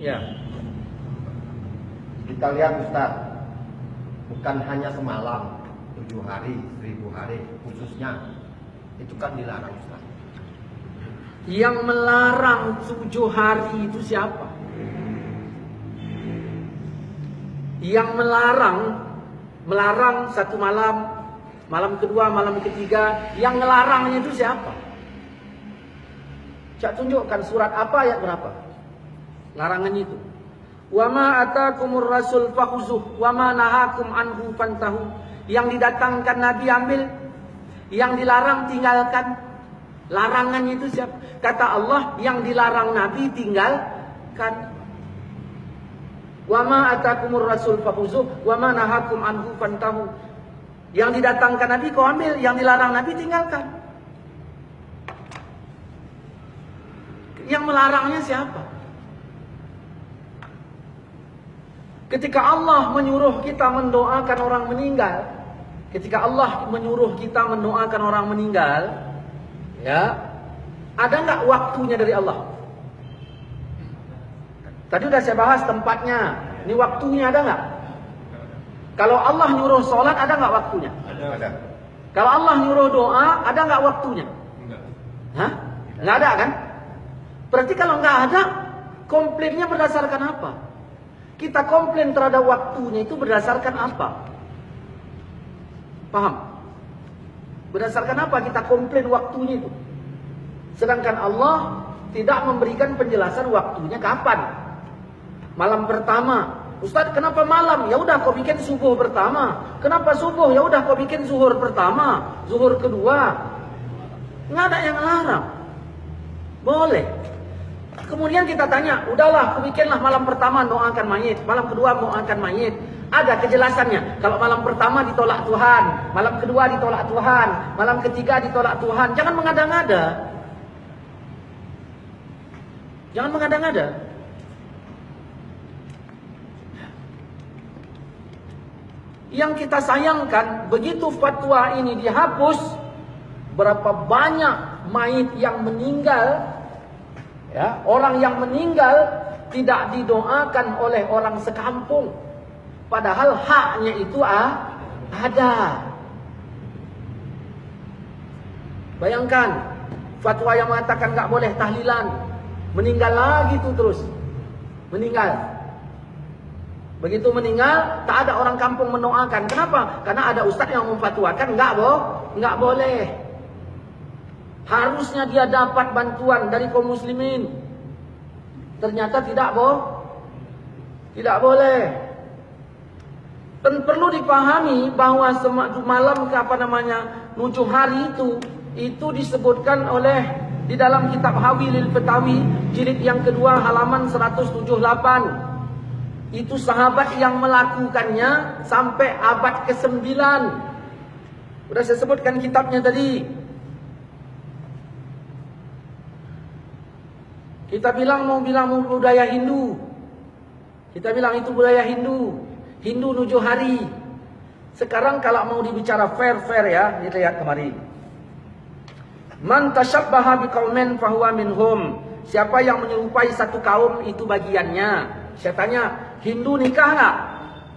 Ya. Kita lihat Ustaz, bukan hanya semalam, 7 hari, 1000 hari, khususnya itu kan dilarang Ustaz. Yang melarang 7 hari itu siapa? Yang melarang 1 malam, malam kedua, malam ketiga, yang ngelarangnya itu siapa? Cak tunjukkan surat apa, ayat berapa? Larangannya itu. Wa ma atakumur rasul fakhuzuh wa ma nahakum anhu fantahu. Yang didatangkan Nabi ambil, yang dilarang tinggalkan. Larangannya itu siapa? Kata Allah, yang dilarang Nabi tinggalkan. Wa ma atakumur rasul fakhuzuh wa ma nahakum anhu fantahu. Yang didatangkan Nabi kau ambil, yang dilarang Nabi tinggalkan. Yang melarangnya siapa? Ketika Allah menyuruh kita mendoakan orang meninggal, ketika Allah menyuruh kita mendoakan orang meninggal, ya, ada nggak waktunya dari Allah? Tadi udah saya bahas tempatnya. Ini waktunya ada nggak? Kalau Allah nyuruh sholat, ada nggak waktunya? Ada. Kalau Allah nyuruh doa, ada nggak waktunya? Enggak. Hah? Nggak ada kan? Berarti kalau nggak ada, komplainnya berdasarkan apa? Kita komplain terhadap waktunya itu berdasarkan apa? Paham? Berdasarkan apa kita komplain waktunya itu? Sedangkan Allah tidak memberikan penjelasan waktunya kapan. Malam pertama. Ustaz, kenapa malam? Ya udah kau bikin subuh pertama. Kenapa subuh? Ya udah kau bikin zuhur pertama, zuhur kedua. Nggak ada yang larang. Boleh. Kemudian kita tanya, udahlah, aku bikinlah malam pertama doakan mayit, malam kedua doakan mayit. Ada kejelasannya. Kalau malam pertama ditolak Tuhan, malam kedua ditolak Tuhan, malam ketiga ditolak Tuhan. Jangan mengada-ngada. Jangan mengada-ngada. Yang kita sayangkan, begitu fatwa ini dihapus, berapa banyak mayit yang meninggal. Ya, orang yang meninggal tidak didoakan oleh orang sekampung. Padahal haknya itu ada. Bayangkan, fatwa yang mengatakan nggak boleh tahlilan. Meninggal lagi tuh terus. Meninggal. Begitu meninggal, tak ada orang kampung mendoakan. Kenapa? Karena ada ustadz yang memfatwakan nggak boleh. Harusnya dia dapat bantuan dari kaum muslimin. Ternyata tidak boleh. Dan perlu dipahami bahwa malam nujuh hari itu disebutkan oleh di dalam kitab Hawilil Fatawi jilid yang kedua halaman 178. Itu sahabat yang melakukannya sampai abad ke-9. Sudah saya sebutkan kitabnya tadi. Kita bilang mau budaya Hindu. Kita bilang itu budaya Hindu. Hindu nujuh hari. Sekarang kalau mau dibicara fair ya, kita lihat kemari. Man tashabbaha biqaumin fahuwa minhum. Siapa yang menyerupai satu kaum itu bagiannya. Saya tanya, Hindu nikah enggak?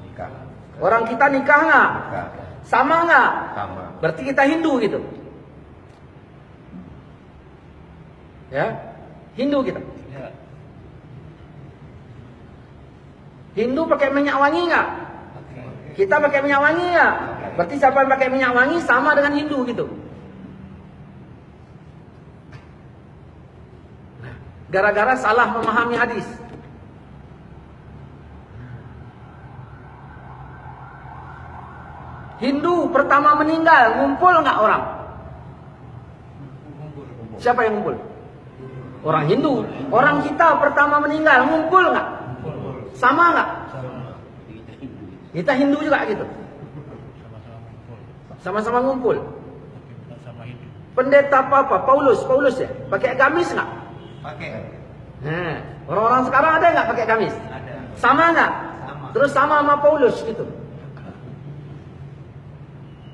Nikah. Orang kita nikah enggak? Nikah. Sama enggak? Sama. Berarti kita Hindu gitu. Ya. Hindu kita. Ya. Hindu pakai minyak wangi enggak? Kita pakai minyak wangi enggak? Berarti siapa yang pakai minyak wangi sama dengan Hindu gitu. Gara-gara salah memahami hadis. Hindu pertama meninggal, ngumpul enggak orang? Siapa yang ngumpul? Orang Hindu. Orang kita pertama meninggal, ngumpul nggak? Sama nggak? Kita Hindu juga gitu. Sama-sama ngumpul. Pendeta apa? Paulus ya? Pakai gamis nggak? Pakai. Nah, orang-orang sekarang ada nggak pakai gamis? Ada. Sama nggak? Sama. Terus sama Paulus gitu.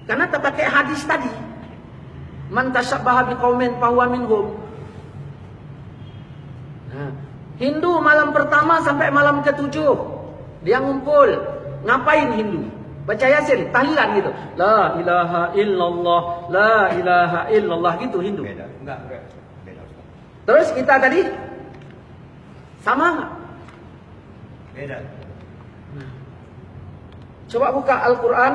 Karena tak pakai hadis tadi. Man tashabbaha biqaumin fahuwa minhum. Nah, Hindu malam pertama sampai malam ke-7 dia ngumpul. Ngapain Hindu? Baca Yasin, tahlilan gitu. La ilaha illallah, la ilaha illallah gitu Hindu. Beda. Enggak. Beda. Ustaz. Terus kita tadi sama nggak? Beda. Coba buka Al-Quran.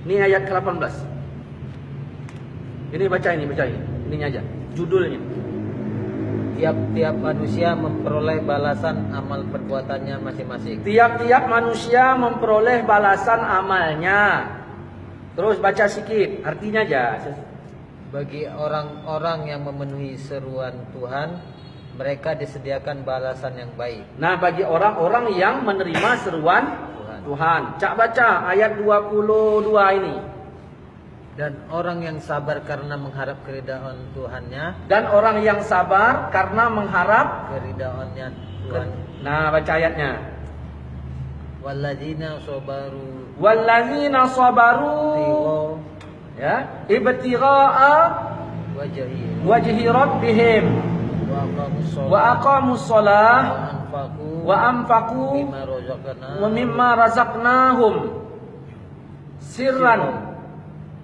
Ini ayat ke-18. Ini baca ini. Ininya aja. Judulnya. Tiap-tiap manusia memperoleh balasan amal perbuatannya masing-masing. Tiap-tiap manusia memperoleh balasan amalnya. Terus baca sikit, artinya aja. Bagi orang-orang yang memenuhi seruan Tuhan, mereka disediakan balasan yang baik. Nah, bagi orang-orang yang menerima seruan Tuhan. Cak baca ayat 22 ini. Dan orang yang sabar karena mengharap keridhaan Tuhannya, Dan orang yang sabar karena mengharap. keridaannya Tuhan. Nah, baca ayatnya. Walladzina sabaru Wallazina sabaru ya, ibtigha'a wajhi wajhi rabbihim wa aqamus shalah wa anfaqu wa mimma razaqnahum sirran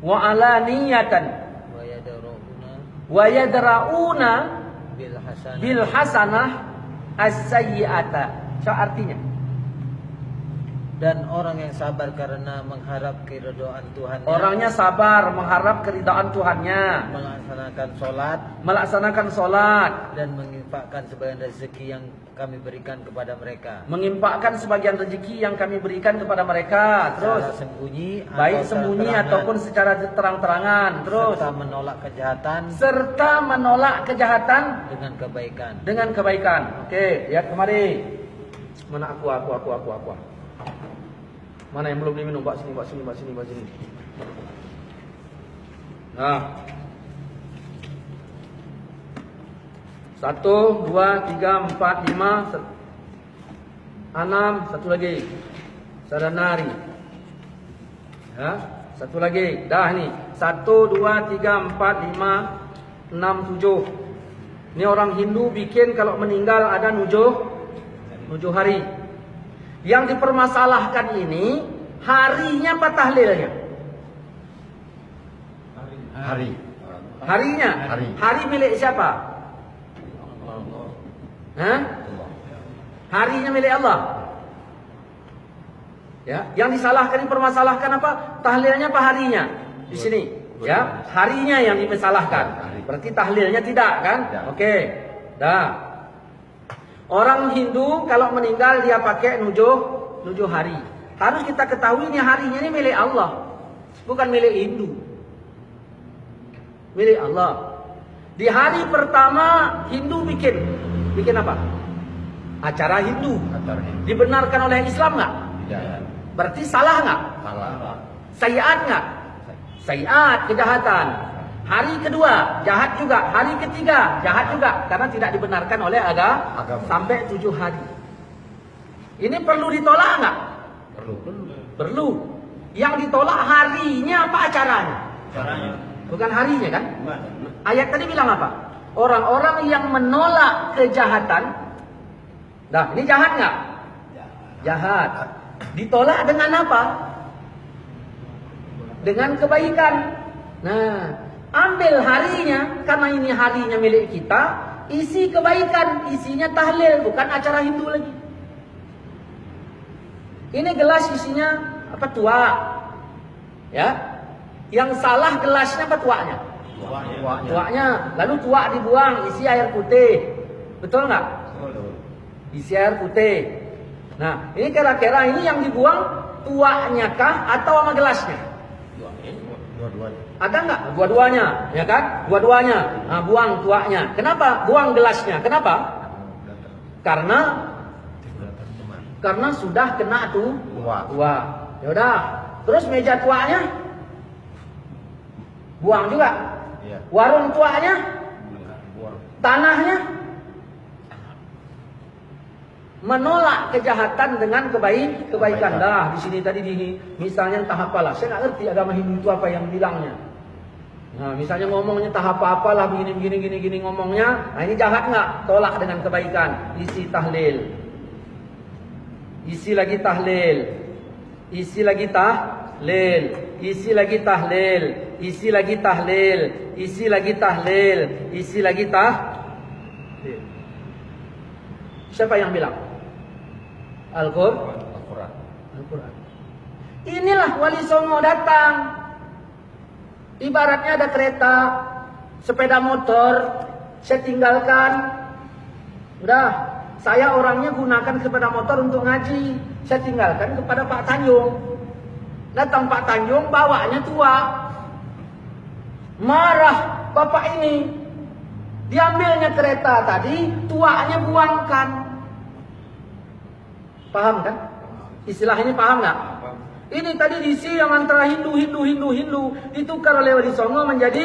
wa alaniyatan wa yadra'una bil hasanah as-sayyi'ata. So artinya, dan orang yang sabar karena mengharap keridhaan Tuhannya, orangnya sabar mengharap keridhaan Tuhannya, melaksanakan sholat dan menginfakkan sebagian rezeki yang kami berikan kepada mereka. Mengimpakkan sebagian rezeki yang kami berikan kepada mereka. Terus Secara sembunyi, baik sembunyi ataupun secara terang-terangan. Terus serta menolak kejahatan dengan kebaikan. Oke, lihat kemari. Mana aku. Mana yang belum diminum? Pak sini. Nah. 1, 2, 3, 4, 5, 6, satu lagi. Sadanari. Ya, satu lagi. Dah ni. 1, 2, 3, 4, 5, 6, 7. Ini orang Hindu bikin kalau meninggal ada 7 hari. Yang dipermasalahkan ini harinya apa tahlilnya? Harinya. Hari milik siapa? Hah? Harinya milik Allah. Ya, yang disalahkan, dipermasalahkan apa? Tahlilnya apa harinya? Di sini, ya, harinya yang dipersalahkan. Berarti tahlilnya tidak, kan? Oke. Dah. Orang Hindu kalau meninggal dia pakai 7 hari. Harus kita ketahui ini harinya ini milik Allah, bukan milik Hindu. Milik Allah. Di hari pertama Hindu bikin apa? Acara Hindu. Dibenarkan oleh Islam nggak? Tidak. Berarti salah nggak? Salah. Sayiat nggak? Sayiat, kejahatan. Hari kedua jahat juga, hari ketiga jahat juga, karena tidak dibenarkan oleh agama. Sampai 7 hari. Ini perlu ditolak nggak? Perlu. Yang ditolak harinya apa acaranya? Bukan harinya, kan? Ayat tadi bilang apa? Orang-orang yang menolak kejahatan. Nah, ini jahat nggak? Jahat. Ditolak dengan apa? Dengan kebaikan. Nah, ambil harinya, karena ini harinya milik kita, isi kebaikan, isinya tahlil, bukan acara Hindu lagi. Ini gelas isinya apa? Tua. Ya. Yang salah gelasnya apa tuanya? Tuanya. Lalu tua dibuang, isi air putih. Betul nggak? Isi air putih. Nah, ini kira-kira ini yang dibuang tuanya kah atau sama gelasnya? Dua-duanya. Ada nggak? Dua-duanya, ya kan? Dua-duanya. Nah, buang tuanya. Kenapa? Buang gelasnya. Kenapa? Karena sudah kena tua. Ya udah. Terus meja tuanya buang juga. Iya. Warung tuanya, Buang. tanahnya, menolak kejahatan dengan kebaikan. Dah di sini tadi misalnya entah apalah. Saya nggak ngerti agama Hindu itu apa yang bilangnya. Nah, misalnya ngomongnya tahap apa-apalah begini ngomongnya. Nah, ini jahat nggak? Tolak dengan kebaikan. Isi tahlil. Isi lagi tahlil. Isi lagi tahlil. Isi lagi tahlil. Isi lagi tahlil. Isi lagi tahlil. Isi lagi tahlil. Siapa yang bilang? Al-Quran. Al-Quran. Inilah Wali Songo datang. Ibaratnya ada kereta, sepeda motor, saya tinggalkan. Udah, saya orangnya gunakan sepeda motor untuk ngaji. Saya tinggalkan kepada Pak Tanjung. Datang Pak Tanjung, bawanya tua. Marah bapak ini. Diambilnya kereta tadi, tuanya buangkan. Paham kan? Istilah ini paham nggak? Ini tadi diisi yang antara Hindu ditukar oleh Wali Songo menjadi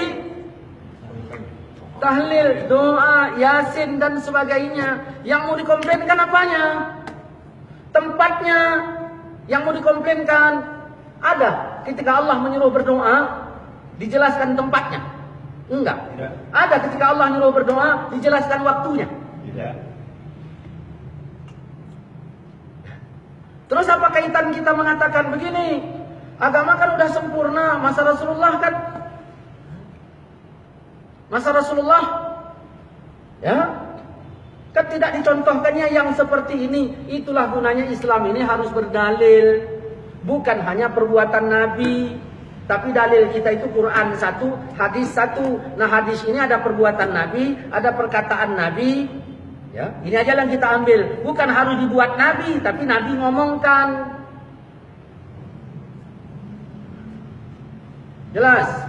tahlil, doa, yasin dan sebagainya. Yang mau dikomplainkan apanya? Tempatnya. Yang mau dikomplainkan ada ketika Allah menyuruh berdoa dijelaskan tempatnya? Enggak. Tidak. Ada ketika Allah menyuruh berdoa dijelaskan waktunya? Tidak. Terus apa kaitan kita mengatakan begini? Agama kan udah sempurna, masa Rasulullah kan? Masa Rasulullah ya? Kan tidak dicontohkannya yang seperti ini. Itulah gunanya Islam ini harus berdalil. Bukan hanya perbuatan Nabi, tapi dalil kita itu Quran satu, hadis satu. Nah, hadis ini ada perbuatan Nabi, ada perkataan Nabi. Ya, ini aja yang kita ambil. Bukan harus dibuat Nabi, tapi Nabi ngomongkan. Jelas?